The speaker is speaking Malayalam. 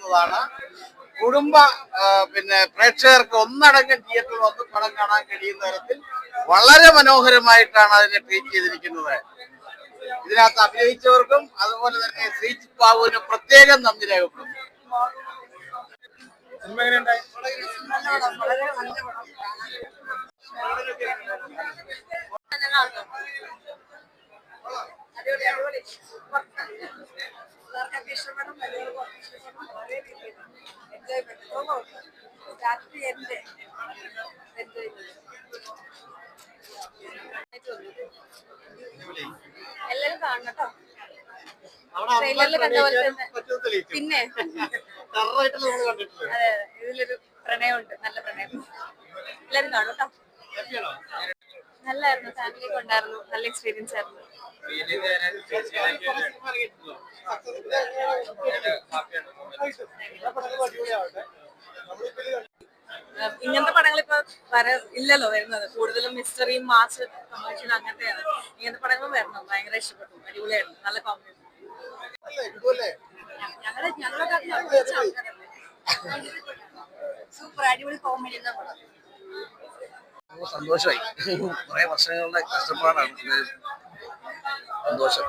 എന്നതാണ്. കുടുംബ പിന്നെ പ്രേക്ഷകർക്ക് ഒന്നടങ്കം തിയേറ്ററിൽ വന്ന് പടം കാണാൻ കഴിയുന്ന തരത്തിൽ വളരെ മനോഹരമായിട്ടാണ് അതിനെ ട്രീറ്റ് ചെയ്തിരിക്കുന്നത്. ഇതിനകത്ത് അഭിനയിച്ചവർക്കും അതുപോലെ തന്നെ ശ്രീജിത്ത് ബാബുവിന് പ്രത്യേകം നന്ദി രേഖപ്പെടുന്നു. എല്ലാരും കാണണം കേട്ടോ. ട്രെയിലറിൽ കണ്ട പോലെ തന്നെ. പിന്നെ അതെ, ഇതിലൊരു പ്രണയമുണ്ട്, നല്ല പ്രണയം. എല്ലാരും കാണും കേട്ടോ. നല്ലായിരുന്നു, ഫാമിലി കൊണ്ടായിരുന്നു, നല്ല എക്സ്പീരിയൻസ് ആയിരുന്നു. ഇങ്ങനത്തെ പടങ്ങൾ ഇപ്പൊ ഇല്ലല്ലോ വരുന്നത്. കൂടുതലും മിസ്റ്ററിയും മാസ് കമേഴ്ഷ്യൽ അങ്ങനത്തെയാണ്. ഇങ്ങനത്തെ പടങ്ങൾ വരണം. ഭയങ്കര ഇഷ്ടപ്പെട്ടു, അടിപൊളിയായിരുന്നു, നല്ല കോമഡി. സൂപ്പർ അടിപൊളി കോമഡി. സന്തോഷമായി. കുറെ വർഷങ്ങളുടെ കഷ്ടപ്പാടാണ്. സന്തോഷം.